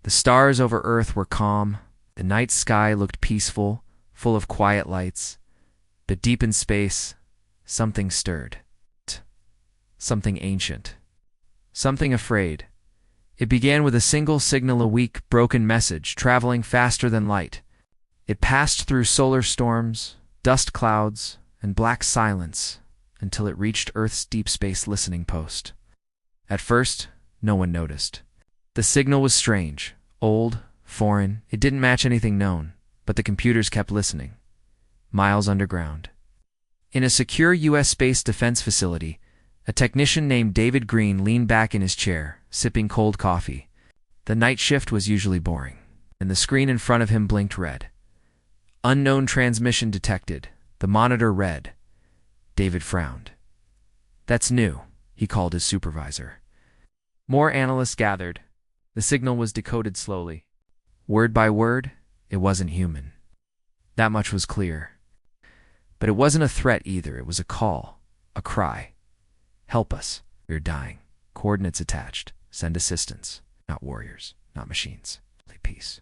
The stars over Earth were calm. The night sky looked peaceful, full of quiet lights. But deep in space, something stirred. Something ancient. Something afraid. It began with a single signal, a weak, broken message traveling faster than light. It passed through solar storms, dust clouds, and black silence until it reached Earth's deep space listening post. At first, no one noticed. The signal was strange, old, foreign. It didn't match anything known, but the computers kept listening. Miles underground. In a secure U.S. space defense facility, a technician named David Green leaned back in his chair, sipping cold coffee. The night shift was usually boring, and the screen in front of him blinked red. Unknown transmission detected. The monitor read. David frowned. "That's new," he called his supervisor. More analysts gathered. The signal was decoded slowly. Word by word, it wasn't human. That much was clear. But it wasn't a threat either. It was a call, a cry. "Help us. We're dying. Coordinates attached. Send assistance. Not warriors, not machines. Only peace."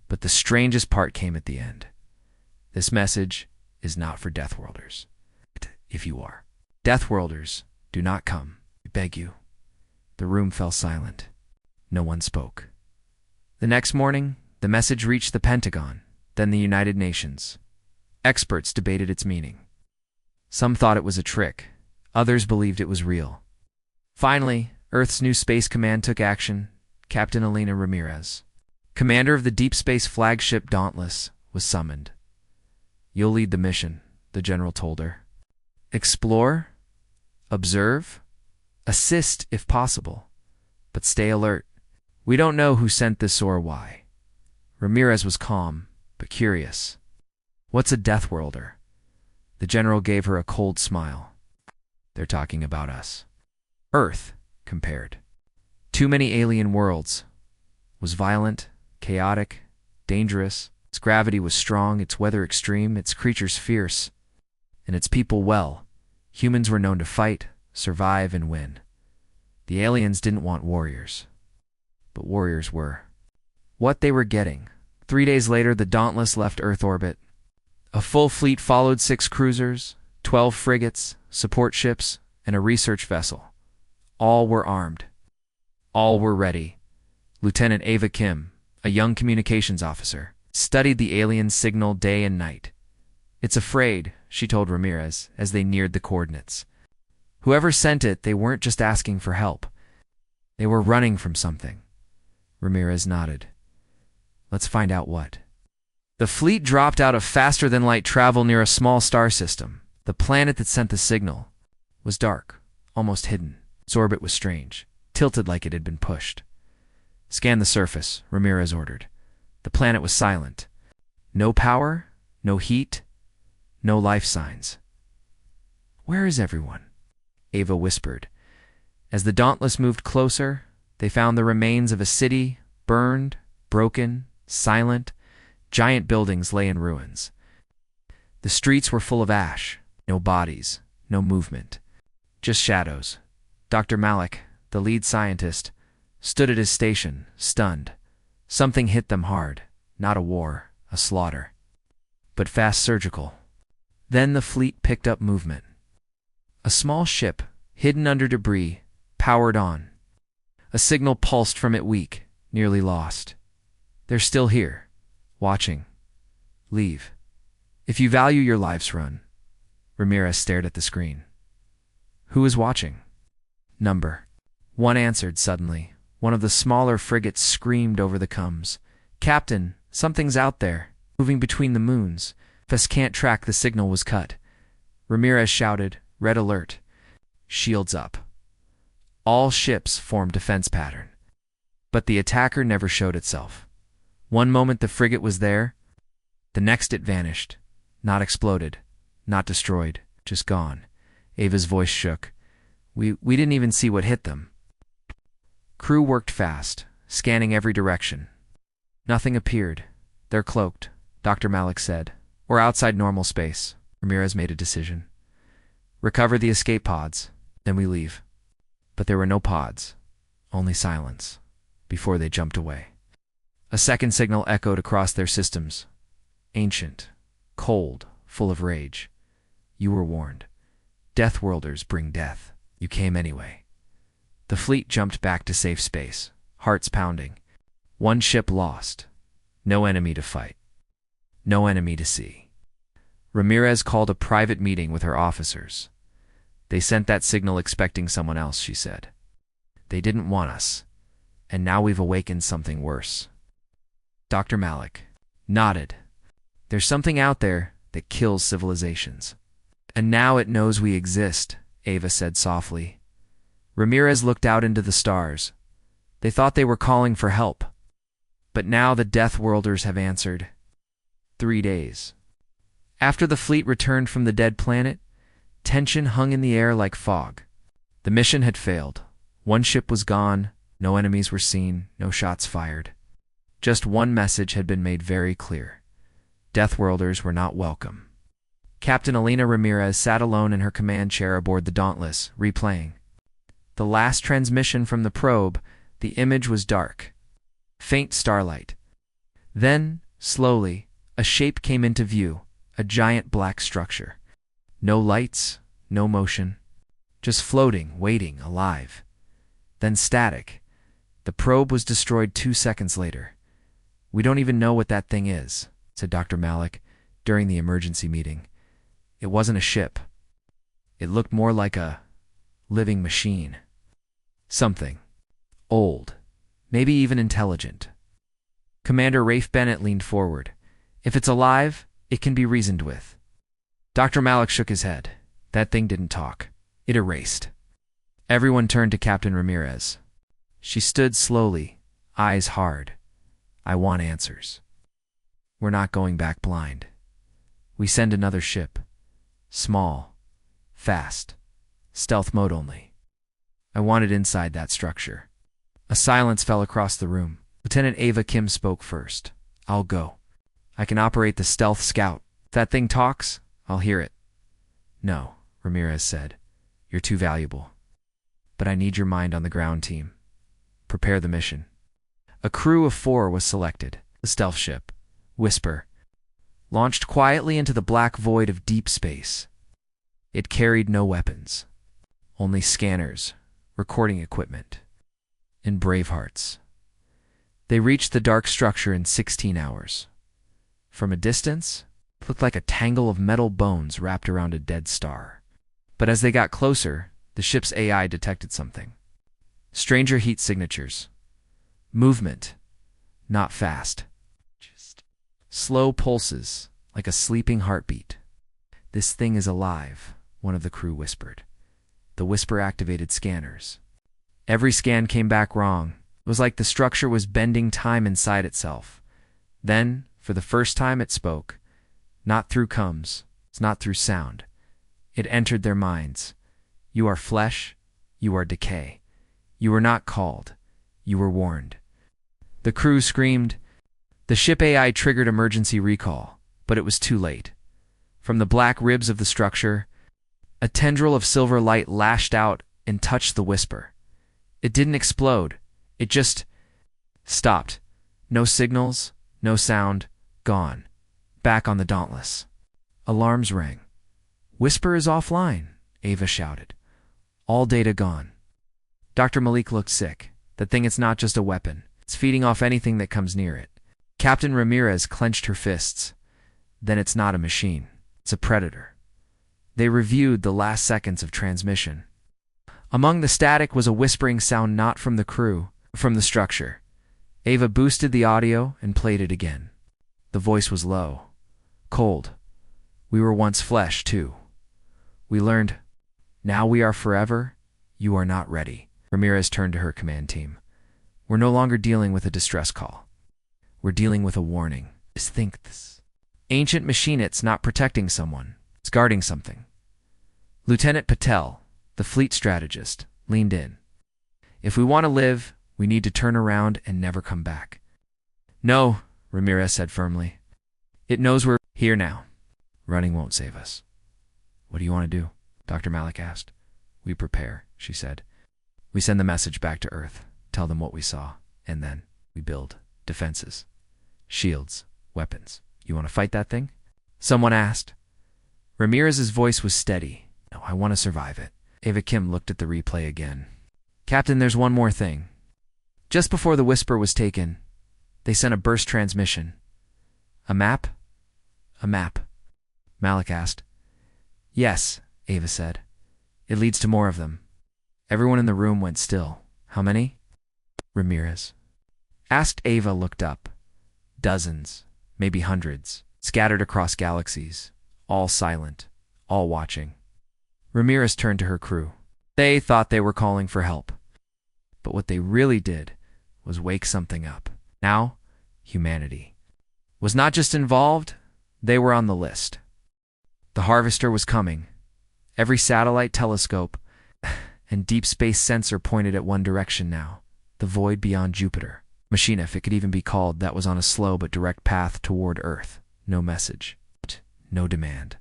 But the strangest part came at the end. This message is not for Deathworlders. If you are. Deathworlders, do not come. We beg you. The room fell silent. No one spoke. The next morning, the message reached the Pentagon, then the United Nations. Experts debated its meaning. Some thought it was a trick. Others believed it was real. Finally, Earth's new space command took action. Captain Elena Ramirez, commander of the deep space flagship Dauntless, was summoned. "You'll lead the mission," the general told her. "Explore, observe, assist if possible, but stay alert. We don't know who sent this or why." Ramirez was calm, but curious. "What's a Deathworlder?" The general gave her a cold smile. "They're talking about us." Earth, compared. Too many alien worlds. Was violent, chaotic, dangerous. Its gravity was strong, its weather extreme, its creatures fierce, and its people well. Humans were known to fight, survive, and win. The aliens didn't want warriors. But warriors were. What they were getting. 3 days later, the Dauntless left Earth orbit. A full fleet followed: 6 cruisers, 12 frigates, support ships, and a research vessel. All were armed. All were ready. Lieutenant Ava Kim, a young communications officer, studied the alien signal day and night. "It's afraid," she told Ramirez as they neared the coordinates. "Whoever sent it, they weren't just asking for help. They were running from something." Ramirez nodded. "Let's find out what." The fleet dropped out of faster-than-light travel near a small star system. The planet that sent the signal was dark, almost hidden. Its orbit was strange, tilted like it had been pushed. "Scan the surface," Ramirez ordered. The planet was silent. No power, no heat, no life signs. "Where is everyone?" Ava whispered. As the Dauntless moved closer, they found the remains of a city, burned, broken, silent. Giant buildings lay in ruins. The streets were full of ash. No bodies, no movement. Just shadows. Dr. Malik, the lead scientist, stood at his station, stunned. Something hit them hard. Not a war, a slaughter. But fast, surgical. Then the fleet picked up movement. A small ship, hidden under debris, powered on. A signal pulsed from it, weak, nearly lost. "They're still here, watching. Leave. If you value your lives, run." Ramirez stared at the screen. "Who is watching?" "Number." One answered suddenly. One of the smaller frigates screamed over the comms. "Captain, something's out there, moving between the moons. Us can't track." The signal was cut. Ramirez shouted, "Red alert. Shields up." All ships formed defense pattern. But the attacker never showed itself. One moment the frigate was there, the next it vanished. Not exploded, not destroyed, just gone. Ava's voice shook. We didn't even see what hit them." Crew worked fast, scanning every direction. Nothing appeared. "They're cloaked," Dr. Malik said. "Or outside normal space." Ramirez made a decision. "Recover the escape pods, then we leave." But there were no pods, only silence, before they jumped away. A second signal echoed across their systems. Ancient, cold, full of rage. You were warned. Deathworlders bring death. You came anyway. The fleet jumped back to safe space, hearts pounding. One ship lost. No enemy to fight. No enemy to see. Ramirez called a private meeting with her officers. They sent that signal expecting someone else, she said. They didn't want us. And now we've awakened something worse. Dr. Malik nodded. There's something out there that kills civilizations. And now it knows we exist, Ava said softly. Ramirez looked out into the stars. They thought they were calling for help. But now the Deathworlders have answered. 3 days. After the fleet returned from the dead planet, tension hung in the air like fog. The mission had failed. One ship was gone, no enemies were seen, no shots fired. Just one message had been made very clear. Deathworlders were not welcome. Captain Alina Ramirez sat alone in her command chair aboard the Dauntless, replaying. The last transmission from the probe, the image was dark. Faint starlight. Then, slowly, a shape came into view, a giant black structure. No lights, no motion. Just floating, waiting, alive. Then static. The probe was destroyed 2 seconds later. We don't even know what that thing is, said Dr. Malik during the emergency meeting. It wasn't a ship. It looked more like a living machine. Something. Old. Maybe even intelligent. Commander Rafe Bennett leaned forward. If it's alive, it can be reasoned with. Dr. Malik shook his head. That thing didn't talk. It erased. Everyone turned to Captain Ramirez. She stood slowly, eyes hard. I want answers. We're not going back blind. We send another ship. Small. Fast. Stealth mode only. I want it inside that structure. A silence fell across the room. Lieutenant Ava Kim spoke first. I'll go. I can operate the stealth scout. If that thing talks, I'll hear it. No, Ramirez said. You're too valuable. But I need your mind on the ground team. Prepare the mission. A crew of 4 was selected. The stealth ship, Whisper, launched quietly into the black void of deep space. It carried no weapons, only scanners, recording equipment, and brave hearts. They reached the dark structure in 16 hours. From a distance, it looked like a tangle of metal bones wrapped around a dead star. But as they got closer, the ship's AI detected something. Stranger heat signatures. Movement, not fast. Just slow pulses, like a sleeping heartbeat. This thing is alive, one of the crew whispered. The Whisper activated scanners. Every scan came back wrong. It was like the structure was bending time inside itself. Then, for the first time, it spoke. Not through comms, it's not through sound. It entered their minds. You are flesh, you are decay. You were not called, you were warned. The crew screamed. The ship AI triggered emergency recall, but it was too late. From the black ribs of the structure, a tendril of silver light lashed out and touched the Whisper. It didn't explode. It just stopped. No signals, no sound, gone. Back on the Dauntless. Alarms rang. Whisper is offline, Ava shouted. All data gone. Dr. Malik looked sick. That thing is not just a weapon. It's feeding off anything that comes near it. Captain Ramirez clenched her fists. Then it's not a machine. It's a predator. They reviewed the last seconds of transmission. Among the static was a whispering sound not from the crew, from the structure. Ava boosted the audio and played it again. The voice was low, cold. We were once flesh, too. We learned, now we are forever, you are not ready. Ramirez turned to her command team. We're no longer dealing with a distress call. We're dealing with a warning. Just think this. Ancient machine, it's not protecting someone. It's guarding something. Lieutenant Patel, the fleet strategist, leaned in. If we want to live, we need to turn around and never come back. No, Ramirez said firmly. It knows we're here now. Running won't save us. What do you want to do? Dr. Malik asked. We prepare, she said. We send the message back to Earth, tell them what we saw, and then we build. defenses, shields, weapons. You want to fight that thing? Someone asked. Ramirez's voice was steady. No, I want to survive it. Ava Kim looked at the replay again. Captain, there's one more thing. Just before the whisper was taken, they sent a burst transmission. A map? A map. Malik asked. Yes, Ava said. It leads to more of them. Everyone in the room went still. How many? Ramirez asked. Ava looked up. Dozens, maybe hundreds, scattered across galaxies, all silent, all watching. Ramirez turned to her crew. They thought they were calling for help. But what they really did was wake something up. Now, humanity was not just involved, they were on the list. The Harvester was coming. Every satellite, telescope, and deep space sensor pointed at one direction now, the void beyond Jupiter. Machine, if it could even be called, that was on a slow but direct path toward Earth. No message. No demand.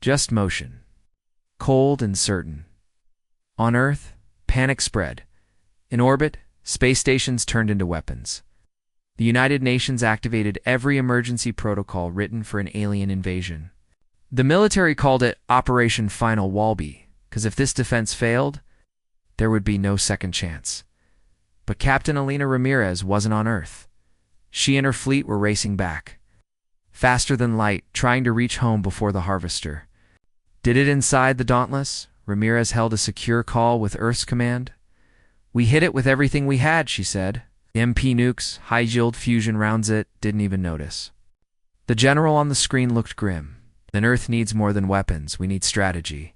Just motion. Cold and certain. On Earth, panic spread. In orbit, space stations turned into weapons. The United Nations activated every emergency protocol written for an alien invasion. The military called it Operation Final Walby, because if this defense failed, there would be no second chance. But Captain Alina Ramirez wasn't on Earth. She and her fleet were racing back, faster than light, trying to reach home before the Harvester. Did it inside the Dauntless? Ramirez held a secure call with Earth's command. We hit it with everything we had, she said. MP nukes, high-yield fusion rounds it, didn't even notice. The general on the screen looked grim. Then Earth needs more than weapons, we need strategy.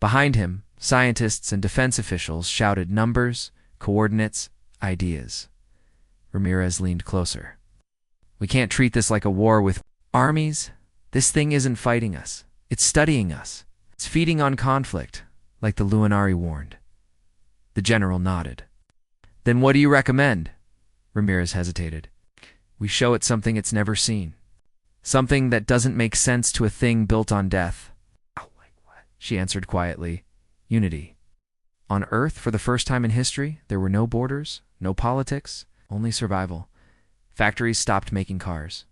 Behind him, scientists and defense officials shouted numbers, coordinates, ideas. Ramirez leaned closer. We can't treat this like a war with armies. This thing isn't fighting us. It's studying us. It's feeding on conflict, like the Luminari warned. The general nodded. Then what do you recommend? Ramirez hesitated. We show it something it's never seen. Something that doesn't make sense to a thing built on death. Like what? She answered quietly. Unity. On Earth, for the first time in history, there were no borders, no politics, only survival. Factories stopped making cars.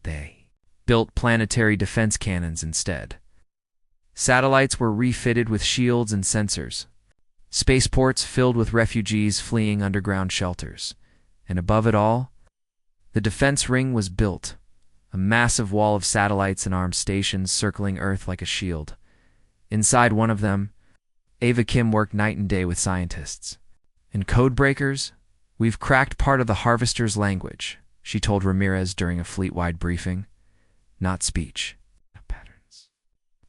They built planetary defense cannons instead. Satellites were refitted with shields and sensors. Spaceports filled with refugees fleeing underground shelters. And above it all, the defense ring was built. A massive wall of satellites and armed stations circling Earth like a shield. Inside one of them, Ava Kim worked night and day with scientists. In Codebreakers, we've cracked part of the Harvester's language, she told Ramirez during a fleet-wide briefing. Not speech. Patterns.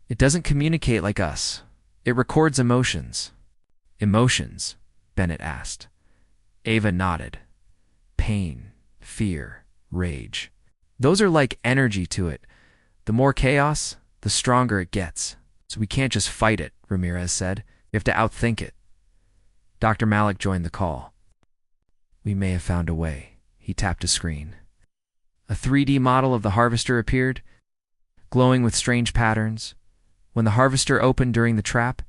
It doesn't communicate like us. It records emotions. Emotions? Bennett asked. Ava nodded. Pain, fear, rage. Those are like energy to it. The more chaos, the stronger it gets. So we can't just fight it, Ramirez said. We have to outthink it. Dr. Malik joined the call. We may have found a way. He tapped a screen. A 3D model of the Harvester appeared, glowing with strange patterns. When the Harvester opened during the trap,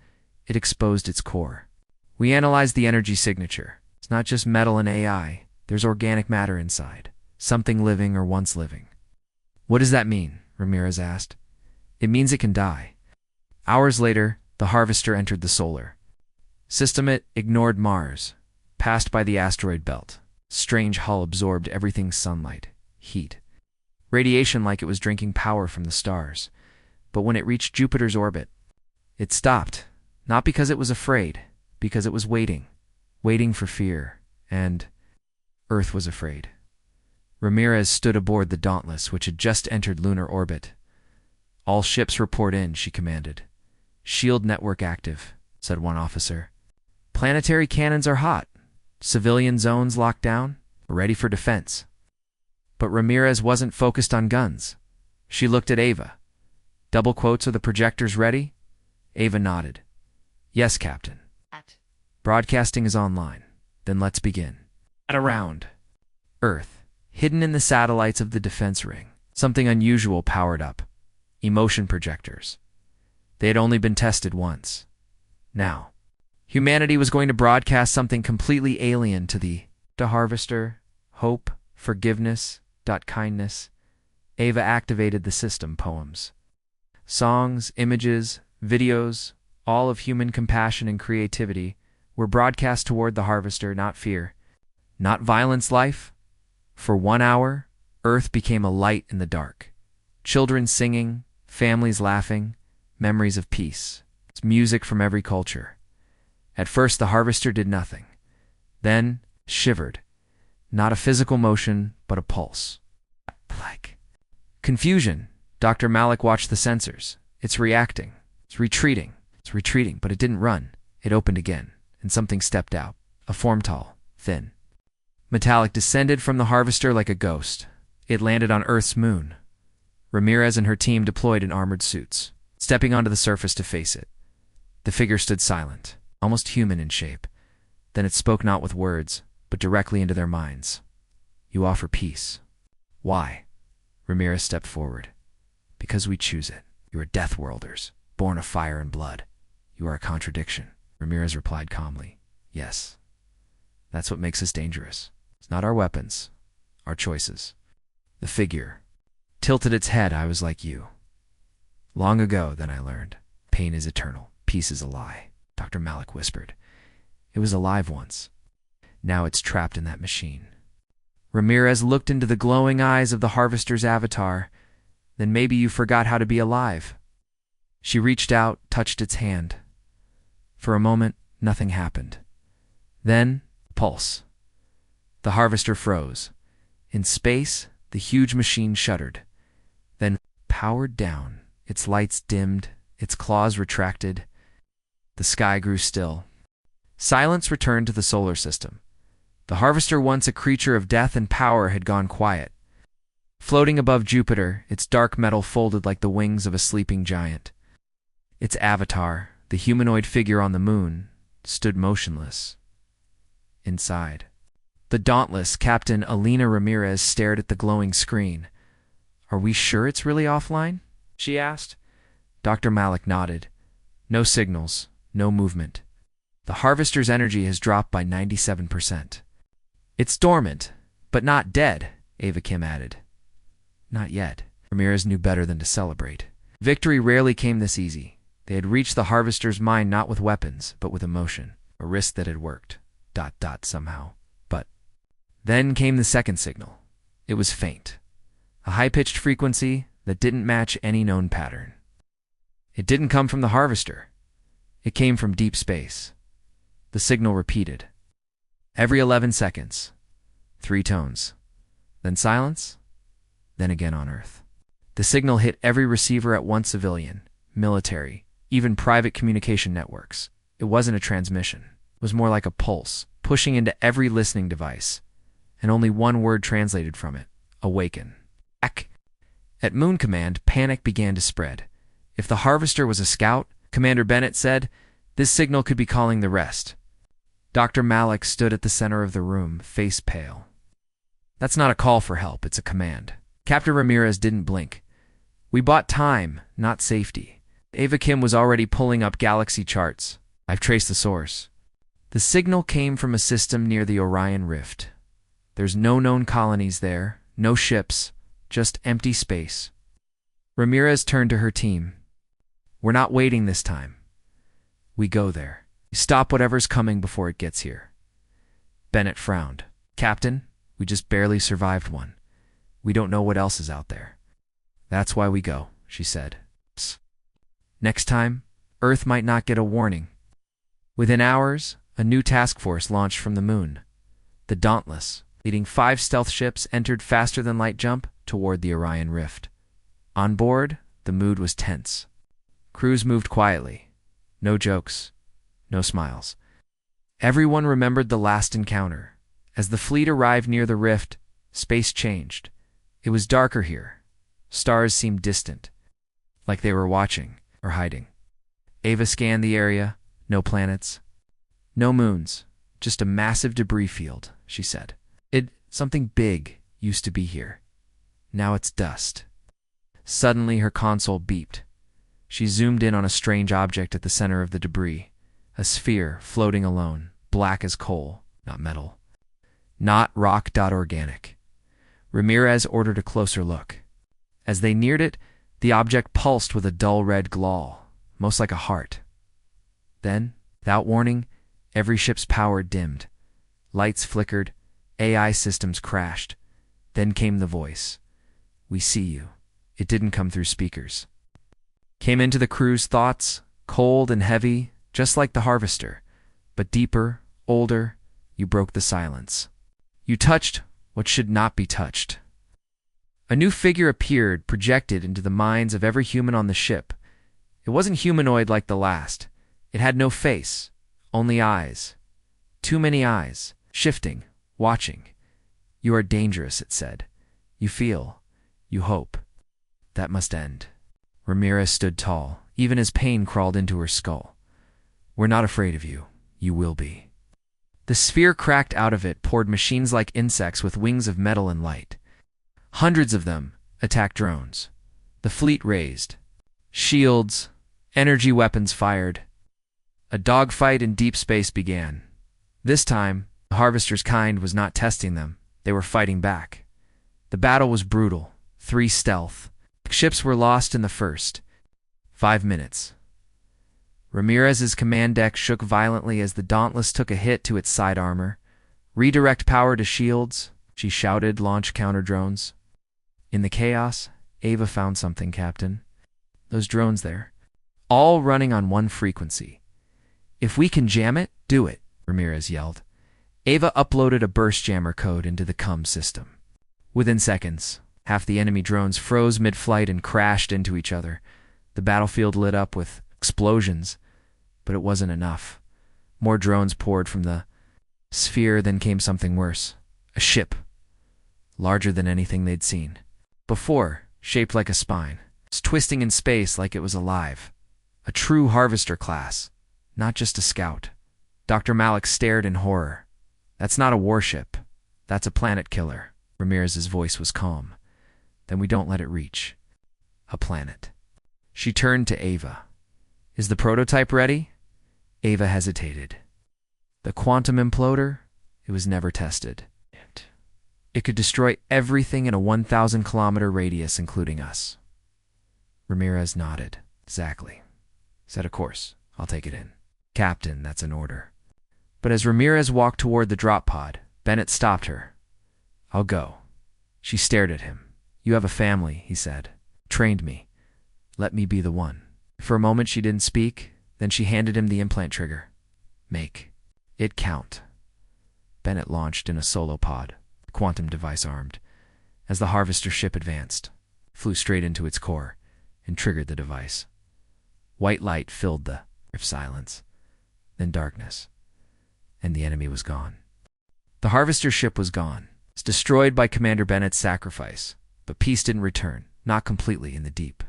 it exposed its core. We analyzed the energy signature. It's not just metal and AI. There's organic matter inside. Something living or once living. What does that mean? Ramirez asked. It means it can die. Hours later, the Harvester entered the solar system. It ignored Mars, passed by the asteroid belt. Strange hull absorbed everything's sunlight, heat, radiation like it was drinking power from the stars. But when it reached Jupiter's orbit, it stopped, not because it was afraid, because it was waiting for fear, and Earth was afraid. Ramirez stood aboard the Dauntless, which had just entered lunar orbit. All ships report in, she commanded. Shield network active, said one officer. Planetary cannons are hot. Civilian zones locked down, ready for defense. But Ramirez wasn't focused on guns. She looked at Ava. Double quotes, are the projectors ready? Ava nodded. Yes, Captain. Broadcasting is online. Then let's begin. At around Earth, hidden in the satellites of the defense ring, something unusual powered up. Emotion projectors. They had only been tested once. Now, humanity was going to broadcast something completely alien to the Harvester, hope, forgiveness, kindness. Ava activated the system poems. Songs, images, videos, all of human compassion and creativity were broadcast toward the harvester, not fear, not violence, life. For 1 hour, Earth became a light in the dark. Children singing, families laughing, memories of peace. It's music from every culture. At first, the harvester did nothing. Then, shivered. Not a physical motion, but a pulse. Like confusion. Dr. Malik watched the sensors. It's reacting. It's retreating. It's retreating, but it didn't run. It opened again, and something stepped out. A form tall, thin. Metallic descended from the harvester like a ghost. It landed on Earth's moon. Ramirez and her team deployed in armored suits, stepping onto the surface to face it. The figure stood silent, almost human in shape. Then it spoke not with words, but directly into their minds. You offer peace. Why? Ramirez stepped forward. Because we choose it. You are death worlders, born of fire and blood. You are a contradiction. Ramirez replied calmly. Yes. That's what makes us dangerous. It's not our weapons, our choices. The figure tilted its head. I was like you. Long ago, then I learned. Pain is eternal. Peace is a lie. Dr. Malik whispered. It was alive once. Now it's trapped in that machine. Ramirez looked into the glowing eyes of the harvester's avatar. Then maybe you forgot how to be alive. She reached out, touched its hand. For a moment, nothing happened. Then, pulse. The harvester froze. In space, the huge machine shuddered. Then, powered down. Its lights dimmed, its claws retracted. The sky grew still. Silence returned to the solar system. The harvester, once a creature of death and power, had gone quiet. Floating above Jupiter, its dark metal folded like the wings of a sleeping giant. Its avatar, the humanoid figure on the moon, stood motionless. Inside, the dauntless Captain Alina Ramirez stared at the glowing screen. Are we sure it's really offline? She asked. Dr. Malik nodded. No signals, no movement. The harvester's energy has dropped by 97%. It's dormant, but not dead, Ava Kim added. Not yet. Ramirez knew better than to celebrate. Victory rarely came this easy. They had reached the harvester's mind not with weapons, but with emotion. A risk that had worked. Somehow. But then came the second signal. It was faint. A high-pitched frequency that didn't match any known pattern. It didn't come from the harvester. It came from deep space. The signal repeated. Every 11 seconds. 3 tones. Then silence. Then again on Earth. The signal hit every receiver at once, civilian, military, even private communication networks. It wasn't a transmission. It was more like a pulse, pushing into every listening device. And only one word translated from it. Awaken. At Moon Command, panic began to spread. If the harvester was a scout, Commander Bennett said, this signal could be calling the rest. Dr. Malik stood at the center of the room, face pale. That's not a call for help, it's a command. Captain Ramirez didn't blink. We bought time, not safety. Ava Kim was already pulling up galaxy charts. I've traced the source. The signal came from a system near the Orion Rift. There's no known colonies there, no ships, just empty space. Ramirez turned to her team. We're not waiting this time. We go there. Stop whatever's coming before it gets here. Bennett frowned. Captain, we just barely survived one. We don't know what else is out there. That's why we go, she said. Next time, Earth might not get a warning. Within hours, a new task force launched from the moon. The Dauntless, leading 5 stealth ships, entered faster than light jump toward the Orion Rift. On board, the mood was tense. Crews moved quietly. No jokes, no smiles. Everyone remembered the last encounter. As the fleet arrived near the rift, space changed. It was darker here. Stars seemed distant, like they were watching or hiding. Ava scanned the area. No planets, no moons, just a massive debris field, she said. Something big used to be here. Now it's dust. Suddenly her console beeped. She zoomed in on a strange object at the center of the debris, a sphere floating alone, black as coal, not metal. not rock.organic. Ramirez ordered a closer look. As they neared it, the object pulsed with a dull red glow, most like a heart. Then, without warning, every ship's power dimmed. Lights flickered, AI systems crashed. Then came the voice. "We see you." It didn't come through speakers. Came into the crew's thoughts, cold and heavy, just like the Harvester, but deeper, older. You broke the silence. You touched what should not be touched. A new figure appeared, projected into the minds of every human on the ship. It wasn't humanoid like the last. It had no face, only eyes. Too many eyes, shifting, watching. "You are dangerous," it said. "You feel. You hope. That must end." Ramirez stood tall. Even as pain crawled into her skull. "We're not afraid of you. You will be." The sphere cracked out of it, poured machines like insects with wings of metal and light. Hundreds of them attacked drones. The fleet raised. Shields, energy weapons fired. A dogfight in deep space began. This time, the Harvester's kind was not testing them. They were fighting back. The battle was brutal. 3 stealth. Ships were lost in the first 5 minutes. Ramirez's command deck shook violently as the Dauntless took a hit to its side armor. "Redirect power to shields," she shouted. "Launch counter-drones." In the chaos, Ava found something, Captain. "Those drones there. All running on one frequency. If we can jam it, do it," Ramirez yelled. Ava uploaded a burst jammer code into the CUM system. Within seconds, half the enemy drones froze mid-flight and crashed into each other. The battlefield lit up with explosions, but it wasn't enough. More drones poured from the sphere. Then came something worse. A ship. Larger than anything they'd seen before, shaped like a spine. It's twisting in space like it was alive. A true Harvester class, not just a scout. Dr. Malik stared in horror. "That's not a warship. That's a planet killer." Ramirez's voice was calm. "Then we don't let it reach a planet." She turned to Ava. "Is the prototype ready?" Ava hesitated. "The quantum imploder? It was never tested. It could destroy everything in a 1,000-kilometer radius, including us." Ramirez nodded. "Exactly." Said, "Of course, I'll take it in." "Captain, that's an order." But as Ramirez walked toward the drop pod, Bennett stopped her. "I'll go." She stared at him. "You have a family," he said. "Trained me. Let me be the one." For a moment she didn't speak, then she handed him the implant trigger. "Make it count." Bennett launched in a solo pod, quantum device armed. As the Harvester ship advanced, flew straight into its core, and triggered the device. White light filled the silence, then darkness, and the enemy was gone. The Harvester ship was gone. It's destroyed by Commander Bennett's sacrifice, but peace didn't return, not completely in the deep.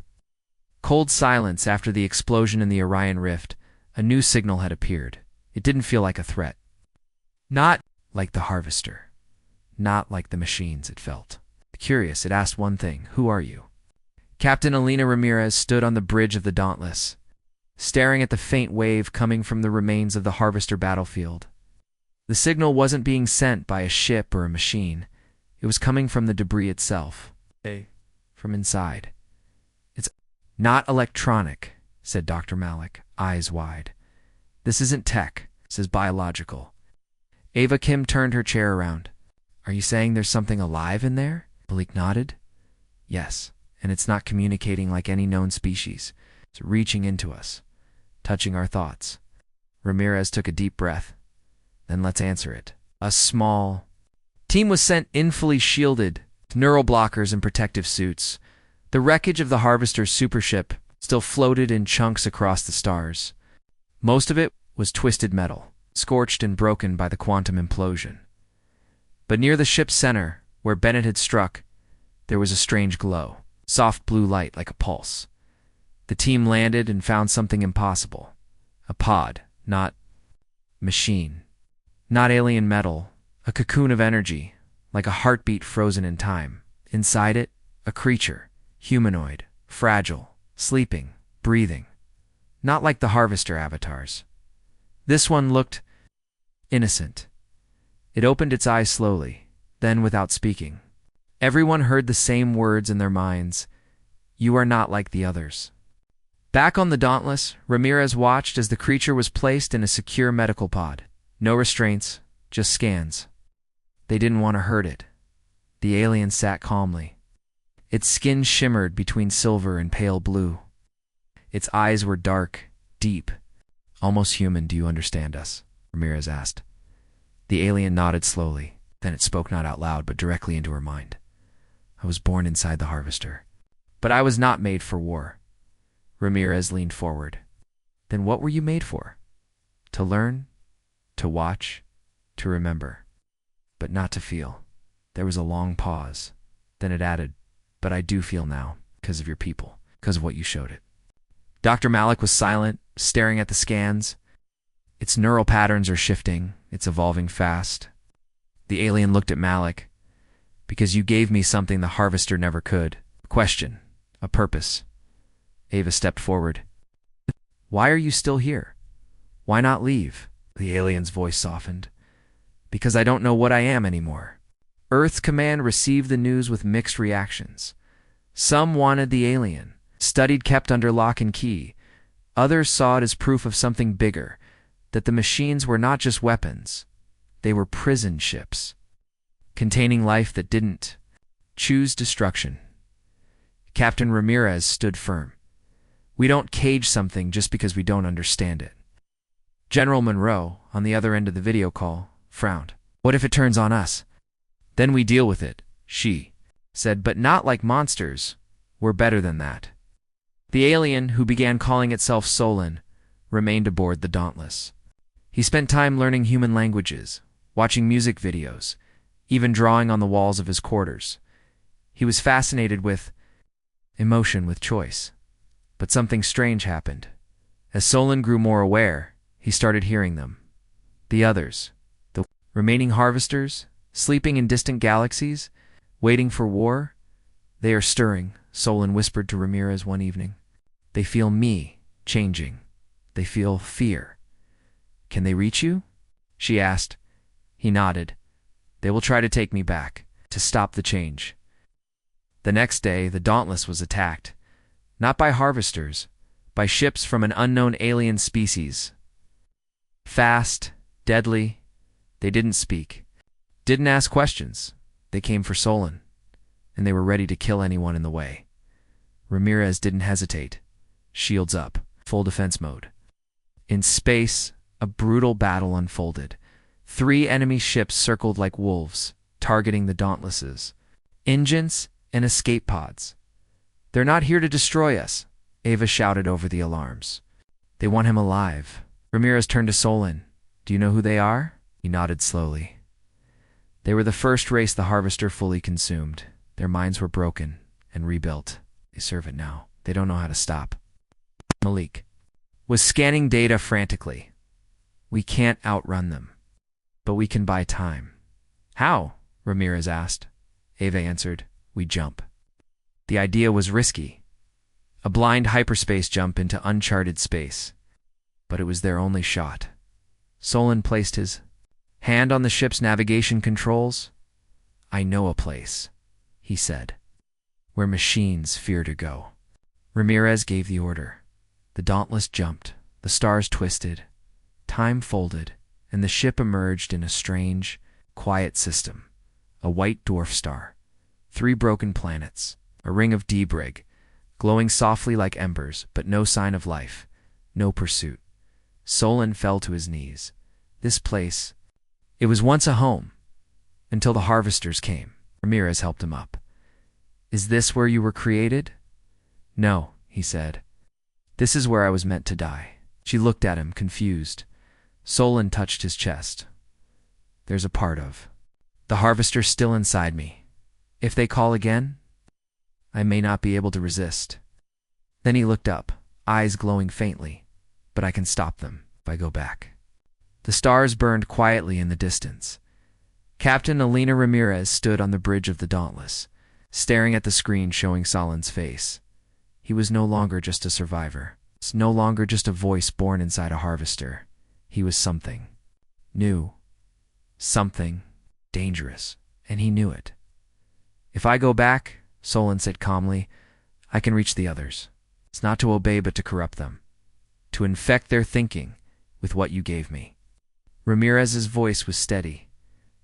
Cold silence after the explosion in the Orion Rift. A new signal had appeared. It didn't feel like a threat. Not like the Harvester. Not like the machines, it felt. Curious, it asked one thing. "Who are you?" Captain Alina Ramirez stood on the bridge of the Dauntless, staring at the faint wave coming from the remains of the Harvester battlefield. The signal wasn't being sent by a ship or a machine. It was coming from the debris itself. From inside. "It's not electronic," said Dr. Malik, eyes wide. "This isn't tech. This is biological." Ava Kim turned her chair around. "Are you saying there's something alive in there?" Malik nodded. "Yes, and it's not communicating like any known species. It's reaching into us, touching our thoughts." Ramirez took a deep breath. "Then let's answer it." A small team was sent in, fully shielded, neural blockers and protective suits. The wreckage of the Harvester's supership still floated in chunks across the stars. Most of it was twisted metal, scorched and broken by the quantum implosion. But near the ship's center, where Bennett had struck, there was a strange glow, soft blue light like a pulse. The team landed and found something impossible. A pod, not machine, not alien metal, a cocoon of energy, like a heartbeat frozen in time. Inside it, a creature, humanoid, fragile, sleeping, breathing. Not like the Harvester avatars. This one looked innocent. It opened its eyes slowly, then without speaking. Everyone heard the same words in their minds. You are not like the others. Back on the Dauntless, Ramirez watched as the creature was placed in a secure medical pod. No restraints, just scans. They didn't want to hurt it. The alien sat calmly. Its skin shimmered between silver and pale blue. Its eyes were dark, deep. Almost human. Do you understand us? Ramirez asked. The alien nodded slowly. Then it spoke not out loud, but directly into her mind. I was born inside the harvester. But I was not made for war. Ramirez leaned forward. Then what were you made for? To learn, to watch, to remember, but not to feel. There was a long pause. Then it added, but I do feel now, because of your people, because of what you showed it. Dr. Malik was silent, staring at the scans. Its neural patterns are shifting. It's evolving fast. The alien looked at Malik. Because you gave me something the harvester never could. A question, a purpose. Ava stepped forward. Why are you still here? Why not leave? The alien's voice softened. Because I don't know what I am anymore. Earth's command received the news with mixed reactions. Some wanted the alien, studied kept under lock and key. Others saw it as proof of something bigger, that the machines were not just weapons. They were prison ships, containing life that didn't choose destruction. Captain Ramirez stood firm. We don't cage something just because we don't understand it. General Monroe, on the other end of the video call, frowned. What if it turns on us? Then we deal with it, she said, but not like monsters. We're better than that. The alien, who began calling itself Solon, remained aboard the Dauntless. He spent time learning human languages, watching music videos, even drawing on the walls of his quarters. He was fascinated with emotion with choice. But something strange happened. As Solon grew more aware, he started hearing them. The others, the remaining harvesters, sleeping in distant galaxies, waiting for war. They are stirring, Solon whispered to Ramirez one evening. They feel me changing. They feel fear. Can they reach you? She asked. He nodded. They will try to take me back, to stop the change. The next day, the Dauntless was attacked. Not by harvesters, by ships from an unknown alien species. Fast, deadly. They didn't speak, didn't ask questions. They came for Solon, and they were ready to kill anyone in the way. Ramirez didn't hesitate. Shields up, full defense mode. In space, a brutal battle unfolded. 3 enemy ships circled like wolves, targeting the Dauntlesses. Engines and escape pods. They're not here to destroy us, Ava shouted over the alarms. They want him alive. Ramirez turned to Solon. Do you know who they are? He nodded slowly. They were the first race the harvester fully consumed. Their minds were broken and rebuilt. They serve it now. They don't know how to stop. Malik was scanning data frantically. We can't outrun them, but we can buy time. How? Ramirez asked. Ava answered. We jump. The idea was risky. A blind hyperspace jump into uncharted space. But it was their only shot. Solon placed his hand on the ship's navigation controls. I know a place, he said, where machines fear to go. Ramirez gave the order. The Dauntless jumped, the stars twisted, time folded, and the ship emerged in a strange, quiet system. A white dwarf star, 3 broken planets, a ring of debris, glowing softly like embers, but no sign of life, no pursuit. Solon fell to his knees. This place, it was once a home, until the harvesters came. Ramirez helped him up. Is this where you were created? No, he said. This is where I was meant to die. She looked at him, confused. Solon touched his chest. There's a part of the harvester still inside me. If they call again, I may not be able to resist. Then he looked up, eyes glowing faintly. But I can stop them if I go back. The stars burned quietly in the distance. Captain Elena Ramirez stood on the bridge of the Dauntless, staring at the screen showing Solon's face. He was no longer just a survivor. It's no longer just a voice born inside a harvester. He was something new, something dangerous, and he knew it. If I go back, Solon said calmly, I can reach the others. It's not to obey but to corrupt them, to infect their thinking with what you gave me. Ramirez's voice was steady.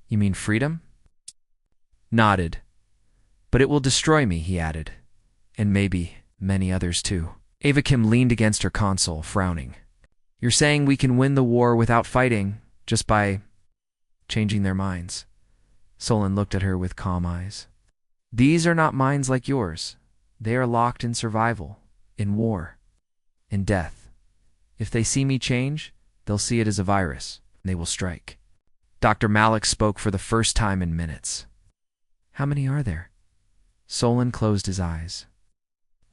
You mean freedom? Nodded. But it will destroy me, he added. And maybe many others too. Ava Kim leaned against her console, frowning. You're saying we can win the war without fighting, just by changing their minds? Solon looked at her with calm eyes. These are not minds like yours. They are locked in survival, in war, in death. If they see me change, they'll see it as a virus, and they will strike. Dr. Malik spoke for the first time in minutes. How many are there? Solon closed his eyes.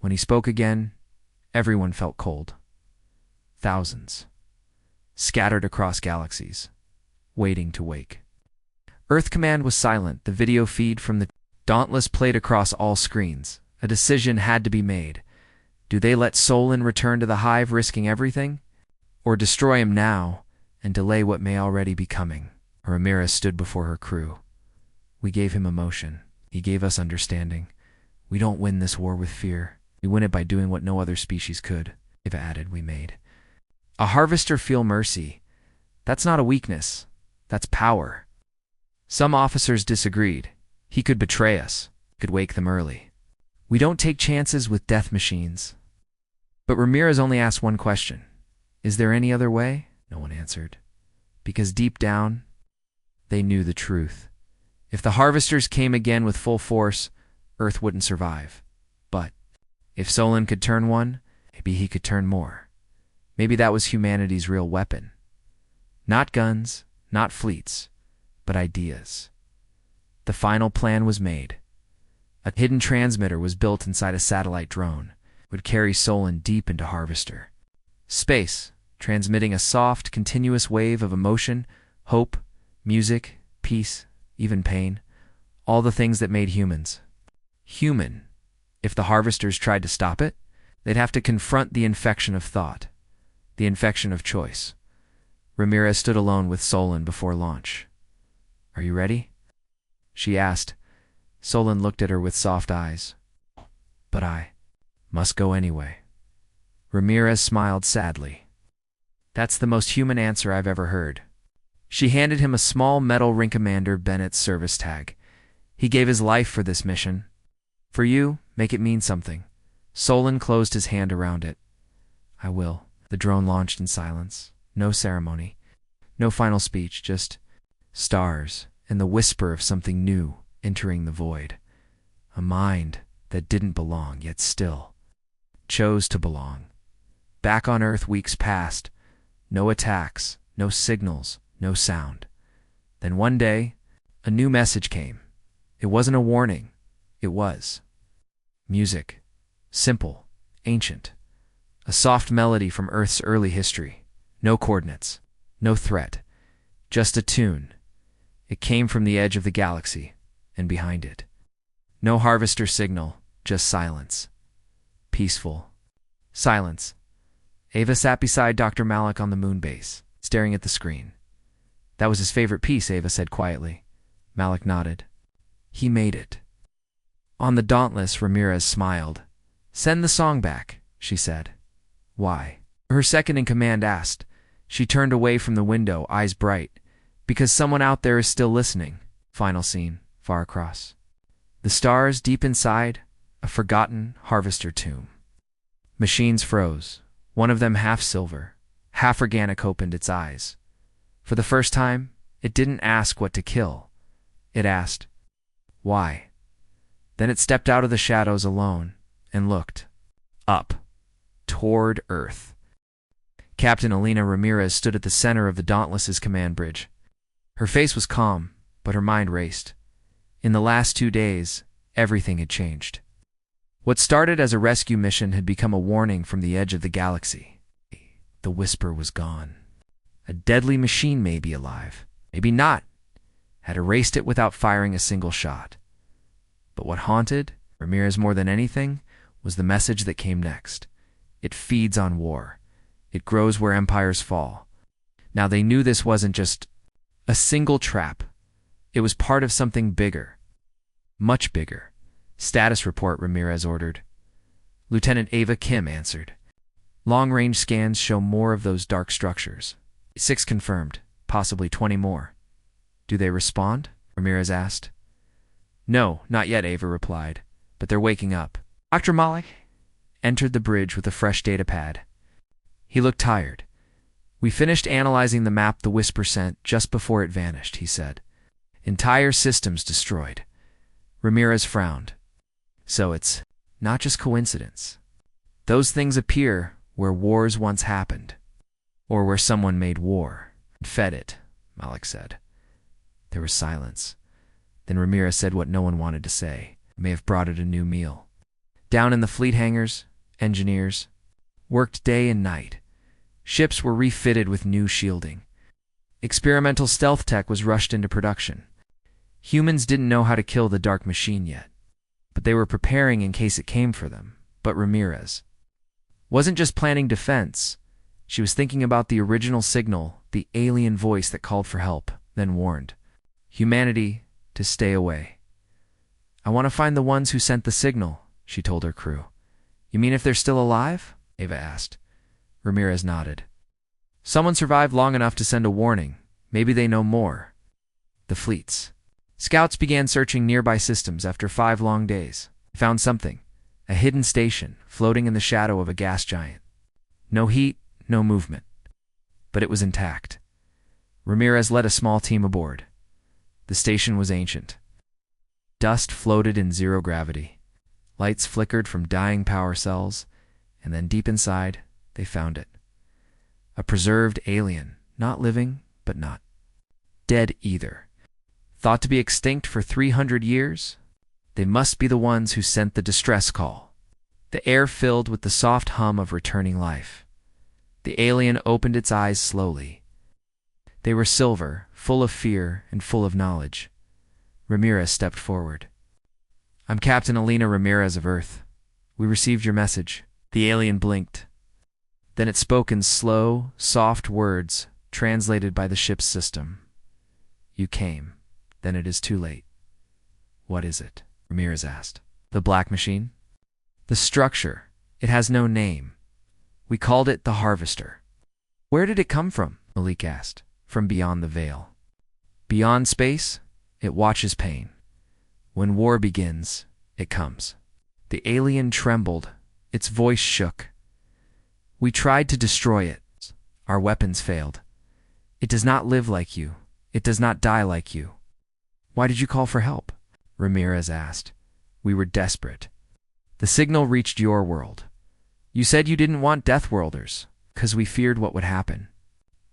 When he spoke again, everyone felt cold. Thousands, scattered across galaxies, waiting to wake. Earth Command was silent. The video feed from the Dauntless played across all screens. A decision had to be made. Do they let Solon return to the hive, risking everything? Or destroy him now and delay what may already be coming? Ramirez stood before her crew. We gave him emotion. He gave us understanding. We don't win this war with fear. We win it by doing what no other species could. Eva added, we made. A harvester feel mercy. That's not a weakness. That's power. Some officers disagreed. He could betray us, could wake them early. We don't take chances with death machines. But Ramirez only asked one question. Is there any other way? No one answered. Because deep down, they knew the truth. If the harvesters came again with full force, Earth wouldn't survive. But if Solon could turn one, maybe he could turn more. Maybe that was humanity's real weapon. Not guns, not fleets, but ideas. The final plan was made. A hidden transmitter was built inside a satellite drone. It would carry Solon deep into Harvester. Space, transmitting a soft, continuous wave of emotion, hope, music, peace, even pain. All the things that made humans human. If the harvesters tried to stop it, they'd have to confront the infection of thought, the infection of choice. Ramirez stood alone with Solon before launch. Are you ready? She asked. Solon looked at her with soft eyes. But I must go anyway. Ramirez smiled sadly. That's the most human answer I've ever heard. She handed him a small metal Ring Commander Bennett service tag. He gave his life for this mission. For you, make it mean something. Solon closed his hand around it. I will. The drone launched in silence. No ceremony. No final speech, just stars and the whisper of something new entering the void. A mind that didn't belong, yet still chose to belong. Back on Earth, weeks passed. No attacks, no signals, no sound. Then one day, a new message came. It wasn't a warning. It was music. Simple, ancient. A soft melody from Earth's early history. No coordinates, no threat, just a tune. It came from the edge of the galaxy, and behind it. No harvester signal, just silence. Peaceful. Silence. Ava sat beside Dr. Malik on the moon base, staring at the screen. That was his favorite piece, Ava said quietly. Malik nodded. He made it. On the Dauntless, Ramirez smiled. Send the song back, she said. Why? Her second-in-command asked. She turned away from the window, eyes bright. Because someone out there is still listening. Final scene, far across. The stars deep inside, a forgotten harvester tomb. Machines froze, one of them half silver. Half organic opened its eyes. For the first time, it didn't ask what to kill. It asked, why? Then it stepped out of the shadows alone and looked up, toward Earth. Captain Elena Ramirez stood at the center of the Dauntless's command bridge. Her face was calm, but her mind raced. In the last 2 days, everything had changed. What started as a rescue mission had become a warning from the edge of the galaxy. The whisper was gone. A deadly machine may be alive, maybe not, had erased it without firing a single shot. But what haunted Ramirez more than anything was the message that came next. It feeds on war. It grows where empires fall. Now they knew this wasn't just A single trap. It was part of something bigger. Much bigger. Status report, Ramirez ordered. Lieutenant Ava Kim answered. Long-range scans show more of those dark structures. 6 confirmed, possibly 20 more. Do they respond? Ramirez asked. No, not yet, Ava replied, but they're waking up. Dr. Malik entered the bridge with a fresh data pad. He looked tired. We finished analyzing the map the Whisper sent just before it vanished, he said. Entire systems destroyed. Ramirez frowned. So it's not just coincidence. Those things appear where wars once happened, or where someone made war and fed it, Malik said. There was silence. Then Ramirez said what no one wanted to say. It may have brought it a new meal. Down in the fleet hangars, engineers worked day and night. Ships were refitted with new shielding. Experimental stealth tech was rushed into production. Humans didn't know how to kill the dark machine yet, but they were preparing in case it came for them. But Ramirez wasn't just planning defense. She was thinking about the original signal, the alien voice that called for help, then warned humanity to stay away. I want to find the ones who sent the signal, she told her crew. You mean if they're still alive? Ava asked. Ramirez nodded. Someone survived long enough to send a warning. Maybe they know more. The fleets. Scouts began searching nearby systems after 5 long days. They found something. A hidden station, floating in the shadow of a gas giant. No heat, no movement. But it was intact. Ramirez led a small team aboard. The station was ancient. Dust floated in zero gravity. Lights flickered from dying power cells, and then deep inside, they found it. A preserved alien, not living, but not dead either. Thought to be extinct for 300 years? They must be the ones who sent the distress call. The air filled with the soft hum of returning life. The alien opened its eyes slowly. They were silver, full of fear and full of knowledge. Ramirez stepped forward. I'm Captain Alina Ramirez of Earth. We received your message. The alien blinked. Then it spoke in slow, soft words, translated by the ship's system. You came. Then it is too late. What is it? Ramirez asked. The black machine? The structure. It has no name. We called it the Harvester. Where did it come from? Malik asked. From beyond the veil. Beyond space, it watches pain. When war begins, it comes. The alien trembled. Its voice shook. We tried to destroy it. Our weapons failed. It does not live like you. It does not die like you. Why did you call for help? Ramirez asked. We were desperate. The signal reached your world. You said you didn't want Death Worlders, 'cause we feared what would happen.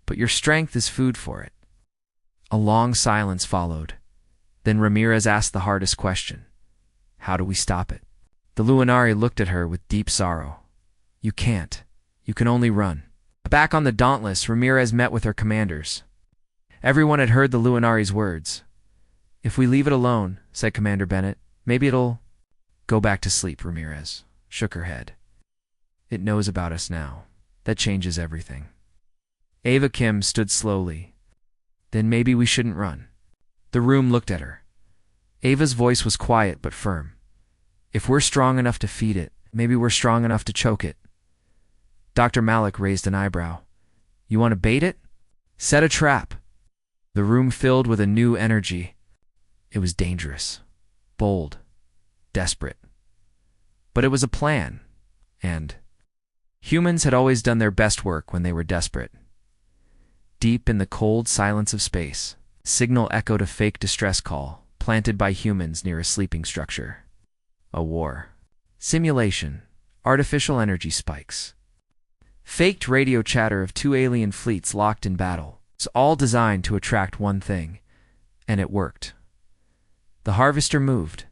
But your strength is food for it. A long silence followed. Then Ramirez asked the hardest question. How do we stop it? The Luminari looked at her with deep sorrow. You can't. You can only run. Back on the Dauntless, Ramirez met with her commanders. Everyone had heard the Luminari's words. If we leave it alone, said Commander Bennett, maybe it'll go back to sleep. Ramirez shook her head. It knows about us now. That changes everything. Ava Kim stood slowly. Then maybe we shouldn't run. The room looked at her. Ava's voice was quiet but firm. If we're strong enough to feed it, maybe we're strong enough to choke it. Dr. Malik raised an eyebrow. You want to bait it? Set a trap. The room filled with a new energy. It was dangerous, bold, desperate. But it was a plan, and humans had always done their best work when they were desperate. Deep in the cold silence of space, a signal echoed a fake distress call, planted by humans near a sleeping structure. A war. Simulation. Artificial energy spikes. Faked radio chatter of 2 alien fleets locked in battle. It's all designed to attract one thing, and it worked. The Harvester moved.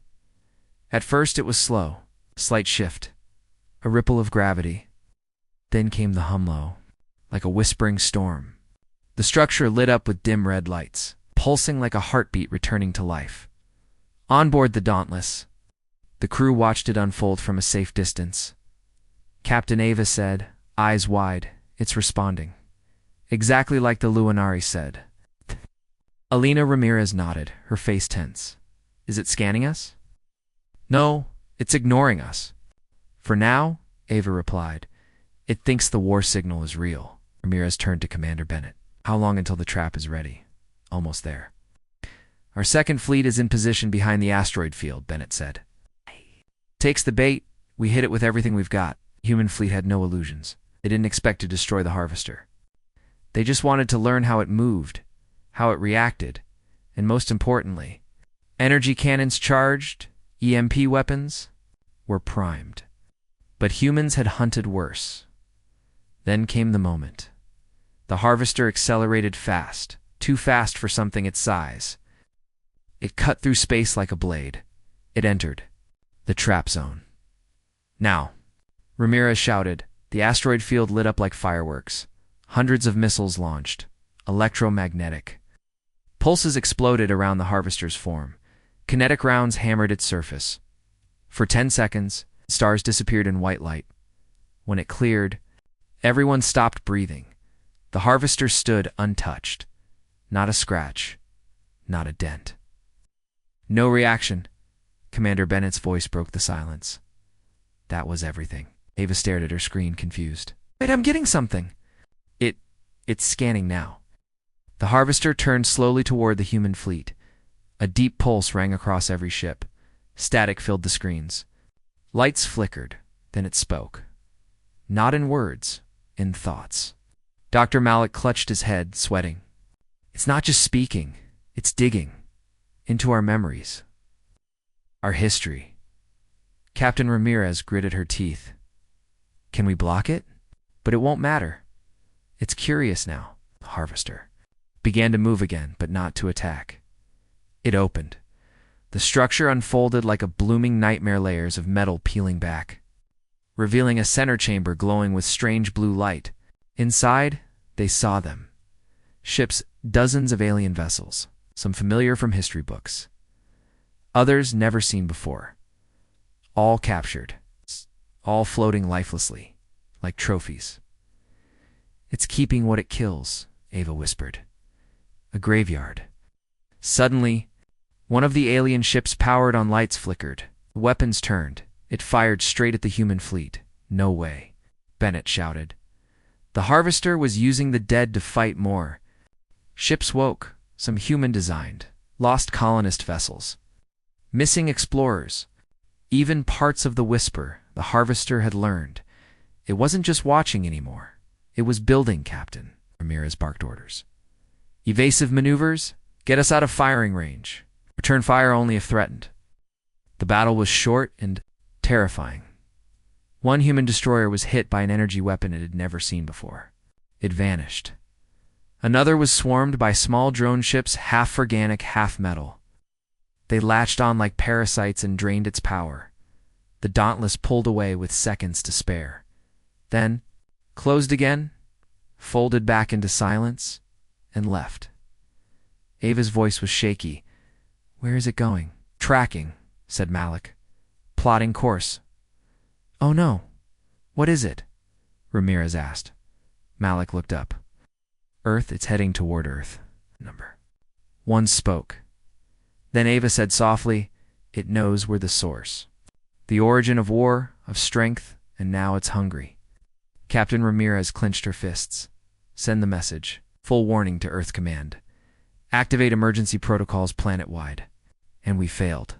At first it was slow, a slight shift, a ripple of gravity. Then came the hum-low, like a whispering storm. The structure lit up with dim red lights, pulsing like a heartbeat returning to life. On board the Dauntless, the crew watched it unfold from a safe distance. Captain Ava said, eyes wide, it's responding. Exactly like the Luminari said. Alina Ramirez nodded, her face tense. Is it scanning us? No, it's ignoring us. For now, Ava replied. It thinks the war signal is real. Ramirez turned to Commander Bennett. How long until the trap is ready? Almost there. Our second fleet is in position behind the asteroid field, Bennett said. Takes the bait. We hit it with everything we've got. The human fleet had no illusions. They didn't expect to destroy the harvester. They just wanted to learn how it moved, how it reacted, and most importantly, energy cannons charged, EMP weapons were primed. But humans had hunted worse. Then came the moment. The harvester accelerated fast, too fast for something its size. It cut through space like a blade. It entered the trap zone. Now, Ramirez shouted. The asteroid field lit up like fireworks. Hundreds of missiles launched. Electromagnetic. Pulses exploded around the harvester's form. Kinetic rounds hammered its surface. For 10 seconds, stars disappeared in white light. When it cleared, everyone stopped breathing. The harvester stood untouched. Not a scratch. Not a dent. No reaction. Commander Bennett's voice broke the silence. That was everything. Ava stared at her screen, confused. Wait, I'm getting something. It's scanning now. The harvester turned slowly toward the human fleet. A deep pulse rang across every ship. Static filled the screens. Lights flickered. Then it spoke. Not in words, in thoughts. Dr. Malik clutched his head, sweating. It's not just speaking. It's digging. Into our memories. Our history. Captain Ramirez gritted her teeth. Can we block it? But it won't matter. It's curious now. The harvester began to move again, but not to attack. It opened. The structure unfolded like a blooming nightmare, layers of metal peeling back, revealing a center chamber glowing with strange blue light. Inside, they saw them. Ships, dozens of alien vessels, some familiar from history books, others never seen before. All captured, all floating lifelessly, like trophies. It's keeping what it kills, Ava whispered. A graveyard. Suddenly, one of the alien ships powered on lights flickered. The weapons turned. It fired straight at the human fleet. No way, Bennett shouted. The harvester was using the dead to fight more. Ships woke, some human-designed, lost colonist vessels, missing explorers, even parts of the Whisper. The harvester had learned. It wasn't just watching anymore. It was building, Captain. Ramirez barked orders. Evasive maneuvers? Get us out of firing range. Return fire only if threatened. The battle was short and terrifying. One human destroyer was hit by an energy weapon it had never seen before. It vanished. Another was swarmed by small drone ships, half organic, half metal. They latched on like parasites and drained its power. The Dauntless pulled away with seconds to spare. Then, closed again, folded back into silence, and left. Ava's voice was shaky. Where is it going? Tracking, said Malik. Plotting course. Oh no. What is it? Ramirez asked. Malik looked up. Earth, it's heading toward Earth. Number. One spoke. Then Ava said softly, it knows we're the source. The origin of war, of strength, and now it's hungry. Captain Ramirez clenched her fists. Send the message. Full warning to Earth Command. Activate emergency protocols planet-wide. And we failed.